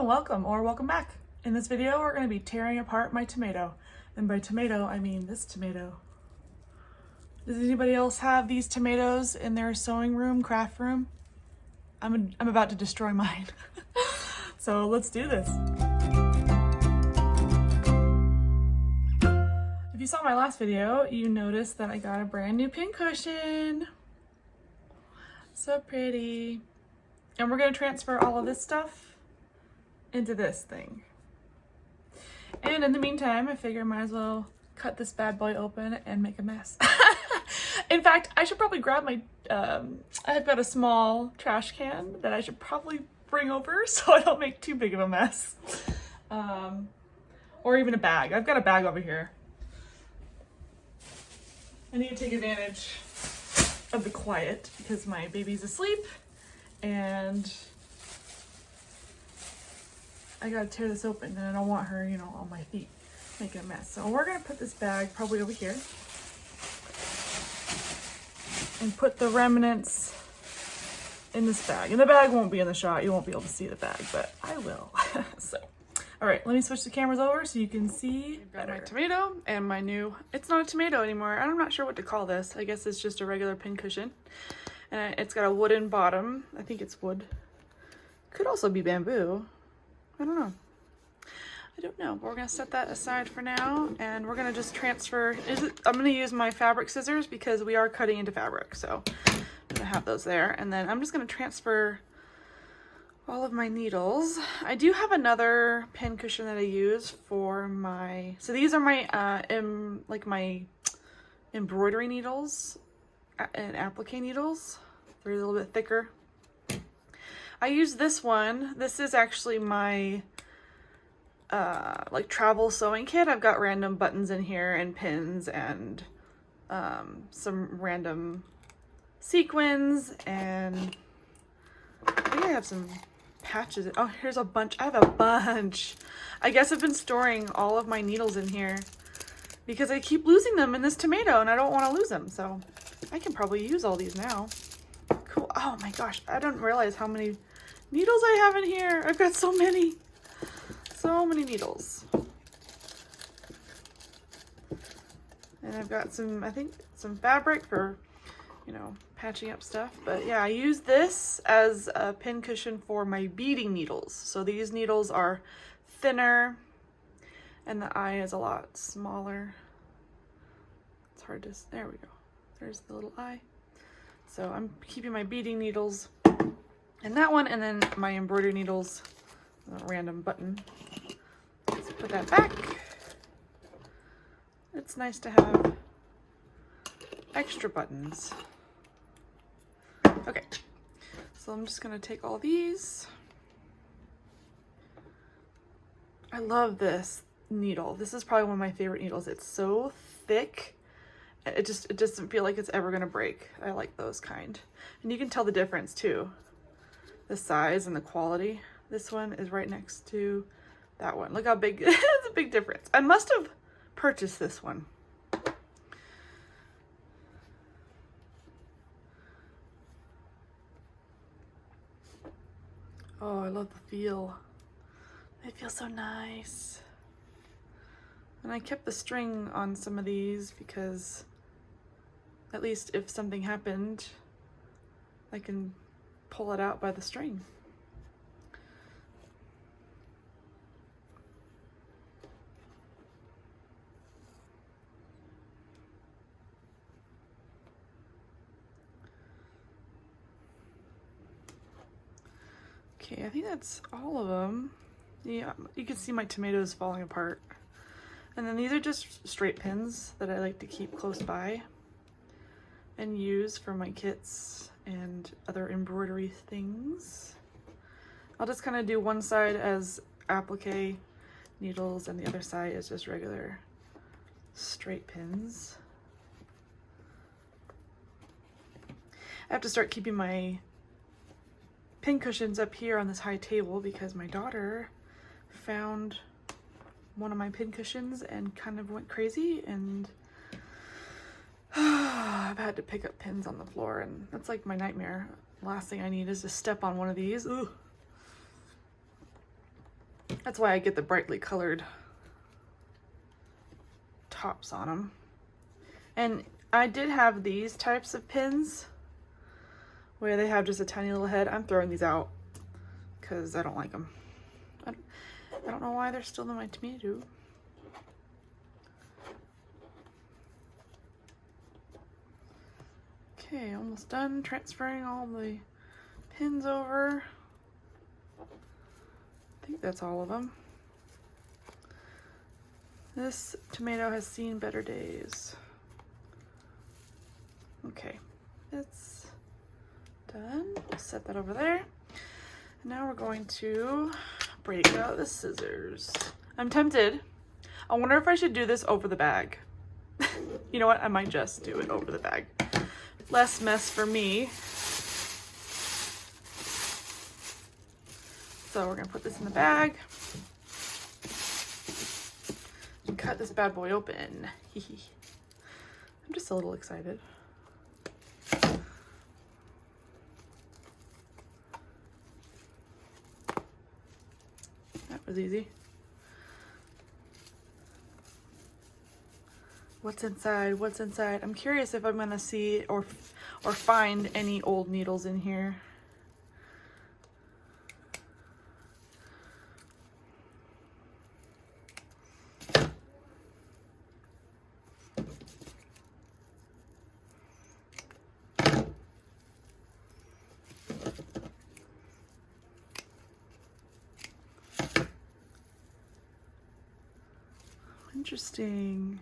and welcome or welcome back. In this video, we're going to be tearing apart my tomato. And by tomato, I mean this tomato. Does anybody else have these tomatoes in their sewing room, craft room? I'm about to destroy mine. So let's do this. If you saw my last video, you noticed that I got a brand new pincushion. So pretty. And we're going to transfer all of this stuff into this thing. And in the meantime, I figure I might as well cut this bad boy open and make a mess. In fact, I should probably grab my, I've got a small trash can that I should probably bring over so I don't make too big of a mess. Or even a bag. I've got a bag over here. I need to take advantage of the quiet because my baby's asleep and I gotta tear this open and I don't want her, you know, on my feet making a mess. So we're gonna put this bag probably over here and put the remnants in this bag. And the bag won't be in the shot. You won't be able to see the bag, but I will. So, all right, let me switch the cameras over so you can see better. My tomato and my new, it's not a tomato anymore. I'm not sure what to call this. I guess it's just a regular pincushion. And it's got a wooden bottom. I think it's wood. Could also be bamboo. I don't know. I don't know. But we're gonna set that aside for now, and we're gonna just transfer. I'm gonna use my fabric scissors because we are cutting into fabric, so I'm gonna have those there. And then I'm just gonna transfer all of my needles. I do have another pin cushion that I use for my. So these are my my embroidery needles and applique needles. They're a little bit thicker. I use this one. This is actually my like travel sewing kit. I've got random buttons in here and pins and some random sequins, and I think I have some patches. Oh, here's a bunch. I have a bunch. I guess I've been storing all of my needles in here because I keep losing them in this tomato and I don't want to lose them. So I can probably use all these now. Cool. Oh my gosh, I don't realize how many needles I have in here. I've got so many needles. And I've got some, I think, some fabric for, you know, patching up stuff. But yeah, I use this as a pin cushion for my beading needles. So these needles are thinner and the eye is a lot smaller. It's hard to, there we go. There's the little eye. So I'm keeping my beading needles in that one, and then my embroidery needles, a random button. Let's put that back. It's nice to have extra buttons. Okay, so I'm just gonna take all these. I love this needle. This is probably one of my favorite needles. It's so thick. It doesn't feel like it's ever gonna break. I like those kind. And you can tell the difference too. The size and the quality. This one is right next to that one. Look how big, it's a big difference. I must have purchased this one. Oh, I love the feel. They feel so nice. And I kept the string on some of these because at least if something happened, I can pull it out by the string. Okay, I think that's all of them. Yeah, you can see my tomatoes falling apart. And then these are just straight pins that I like to keep close by and use for my kits and other embroidery things. I'll just kind of do one side as applique needles and the other side is just regular straight pins. I have to start keeping my pin cushions up here on this high table because my daughter found one of my pin cushions and kind of went crazy, and I've had to pick up pins on the floor, and that's like my nightmare. Last thing I need is to step on one of these. Ooh. That's why I get the brightly colored tops on them. And I did have these types of pins where they have just a tiny little head. I'm throwing these out because I don't like them. I don't know why they're still in my tomato. Okay, almost done transferring all the pins over. I think that's all of them. This tomato has seen better days. Okay, it's done. We'll set that over there. Now we're going to break out the scissors. I'm tempted. I wonder if I should do this over the bag. You know what? I might just do it over the bag. Less mess for me. So we're gonna put this in the bag and cut this bad boy open. I'm just a little excited. That was easy. What's inside? What's inside? I'm curious if I'm gonna see or find any old needles in here. Interesting.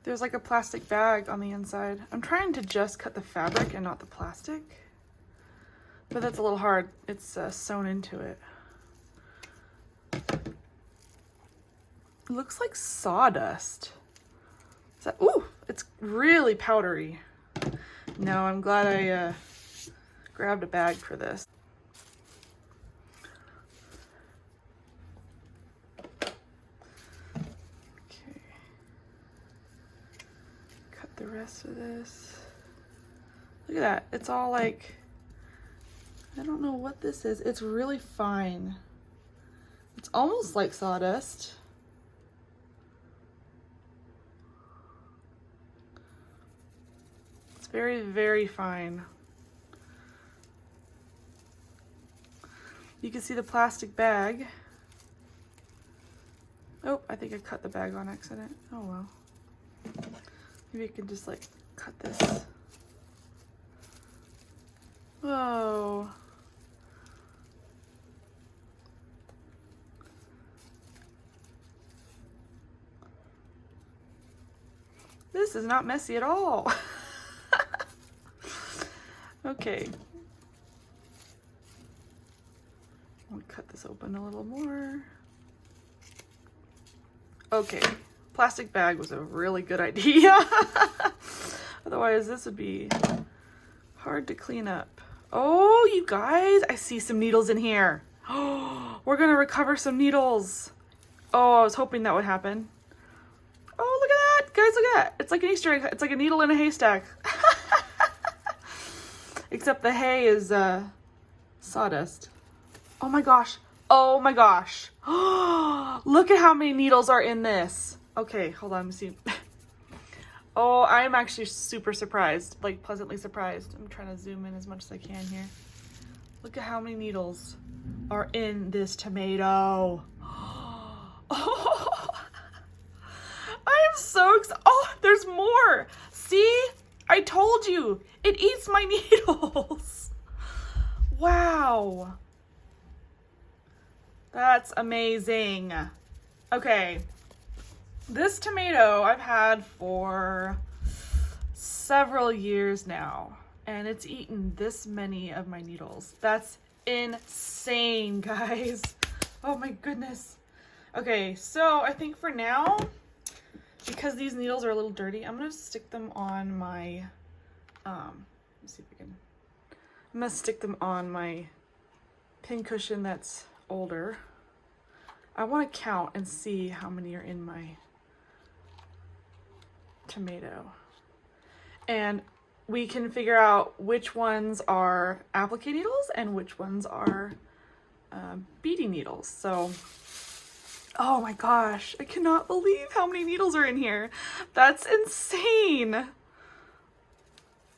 There's like a plastic bag on the inside. I'm trying to just cut the fabric and not the plastic, but that's a little hard. It's sewn into it. It looks like sawdust. Is that, ooh, it's really powdery. No, I'm glad I grabbed a bag for this. The rest of this. Look at that. It's all like, I don't know what this is. It's really fine. It's almost like sawdust. It's very, very fine. You can see the plastic bag. Oh, I think I cut the bag on accident. Oh well. Maybe I can just like cut this. Whoa. This is not messy at all. Okay. I'll cut this open a little more. Okay. Plastic bag was a really good idea. Otherwise, this would be hard to clean up. Oh, you guys, I see some needles in here. Oh, we're gonna recover some needles. Oh, I was hoping that would happen. Oh, look at that. Guys, look at that. It's like an Easter egg. It's like a needle in a haystack. Except the hay is sawdust. Oh my gosh. Oh my gosh. Look at how many needles are in this. Okay, hold on, let me see. Oh, I'm actually super surprised, like pleasantly surprised. I'm trying to zoom in as much as I can here. Look at how many needles are in this tomato. Oh, I am so excited. Oh, there's more. See, I told you, it eats my needles. Wow. That's amazing. Okay. This tomato I've had for several years now, and it's eaten this many of my needles. That's insane, guys. Oh my goodness. Okay, so I think for now, because these needles are a little dirty, I'm gonna stick them on my, let's see if we can, I'm gonna stick them on my pin cushion that's older. I want to count and see how many are in my tomato, and we can figure out which ones are applique needles and which ones are beading needles. So Oh my gosh, I cannot believe how many needles are in here. That's insane.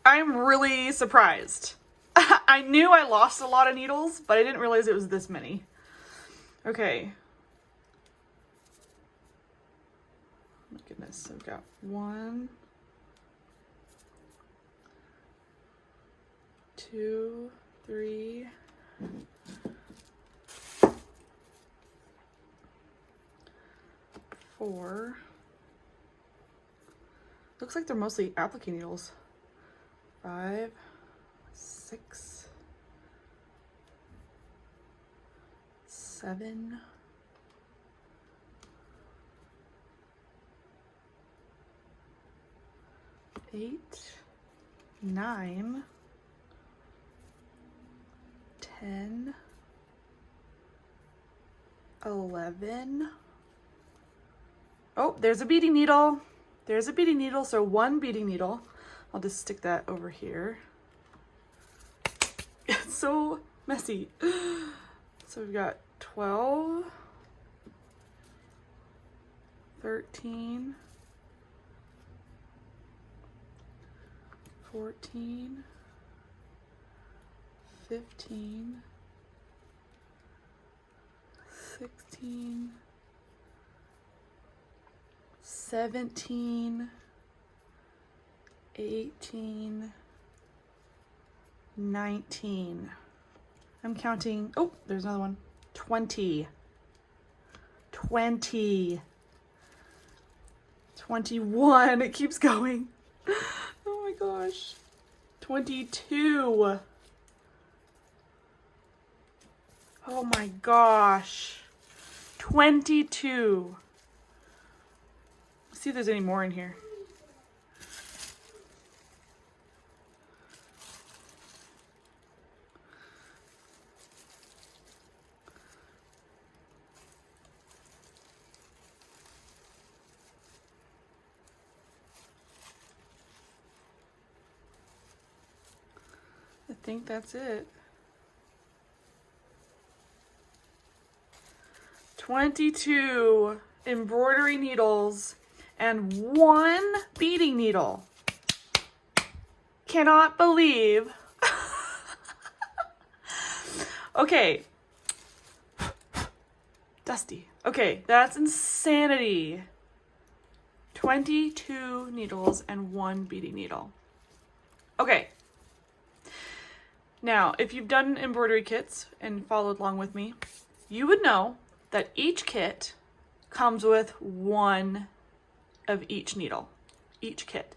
I'm really surprised. I knew I lost a lot of needles, but I didn't realize it was this many. Okay. Oh my goodness, so we've got 1, 2, 3, 4. Looks like they're mostly applique needles. 5, 6, 7, 8, 9, 10, 11. Oh, there's a beading needle. There's a beading needle, so 1 beading needle. I'll just stick that over here. It's so messy. So we've got 12, 13, 14, 15, 16, 17, 18, 19. I'm counting. Oh, there's another one. 20. 20. 21. It keeps going. Oh my gosh. 22. Oh my gosh. 22. Let's see if there's any more in here. I think that's it. 22 embroidery needles and 1 beading needle. Cannot believe. Okay. Dusty. Okay, that's insanity. 22 needles and 1 beading needle. Okay. Now, if you've done embroidery kits and followed along with me, you would know that each kit comes with 1 of each needle, each kit.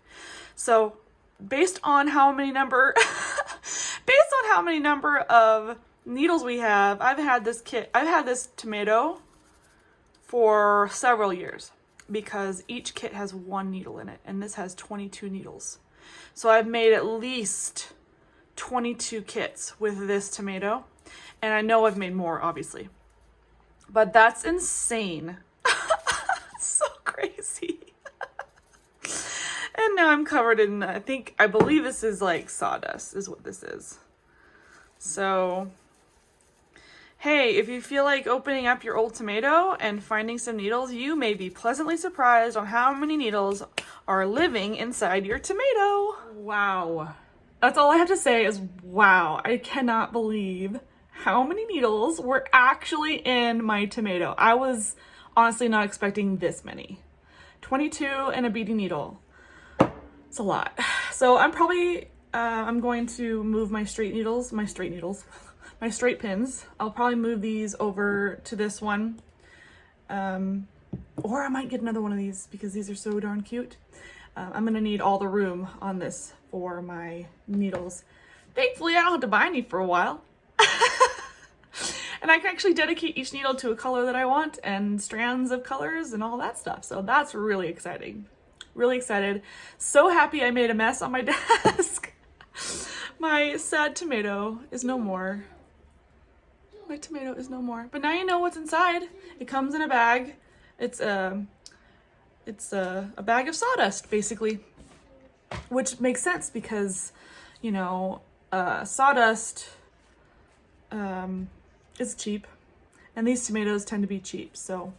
So based on how many number, of needles we have, I've had this tomato for several years because each kit has 1 needle in it, and this has 22 needles. So I've made at least 22 kits with this tomato, and I know I've made more, obviously, but that's insane. So crazy. And now I'm covered in, I believe this is like sawdust is what this is. So hey, if you feel like opening up your old tomato and finding some needles, you may be pleasantly surprised on how many needles are living inside your tomato. Wow. That's all I have to say is wow. I cannot believe how many needles were actually in my tomato. I was honestly not expecting this many. 22 and a beading needle. It's a lot. So I'm probably, I'm going to move my straight pins. I'll probably move these over to this one. Or I might get another one of these because these are so darn cute. I'm gonna need all the room on this for my needles. Thankfully, I don't have to buy any for a while. And I can actually dedicate each needle to a color that I want and strands of colors and all that stuff. So that's really exciting. Really excited. So happy I made a mess on my desk. My sad tomato is no more. My tomato is no more. But now you know what's inside. It comes in a bag. It's a bag of sawdust, basically. Which makes sense because, you know, sawdust is cheap. And these tomatoes tend to be cheap. So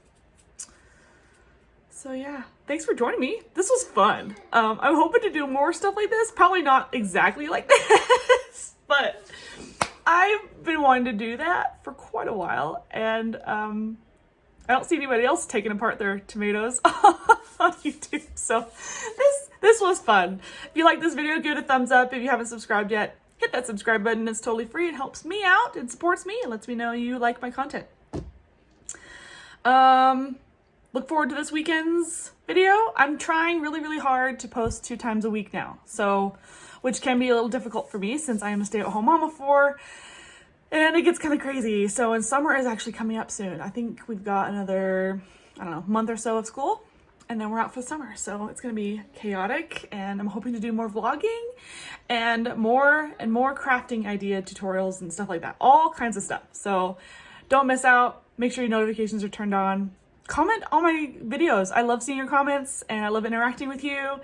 So yeah, thanks for joining me. This was fun. I'm hoping to do more stuff like this. Probably not exactly like this, but I've been wanting to do that for quite a while, and I don't see anybody else taking apart their tomatoes on YouTube. So this was fun. If you like this video, give it a thumbs up. If you haven't subscribed yet, hit that subscribe button. It's totally free. It helps me out. It supports me and lets me know you like my content. Look forward to this weekend's video. I'm trying really, really hard to post 2 times a week now, so which can be a little difficult for me since I am a stay-at-home mama and it gets kind of crazy. So, and summer is actually coming up soon. I think we've got another, I don't know, month or so of school, and then we're out for the summer. So it's gonna be chaotic, and I'm hoping to do more vlogging and more crafting idea tutorials and stuff like that. All kinds of stuff. So don't miss out. Make sure your notifications are turned on. Comment on my videos. I love seeing your comments and I love interacting with you.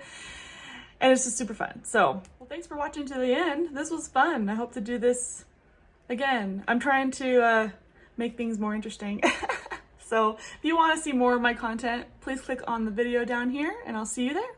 And it's just super fun. So, well, thanks for watching to the end. This was fun. I hope to do this again. I'm trying to make things more interesting. So if you want to see more of my content, please click on the video down here and I'll see you there.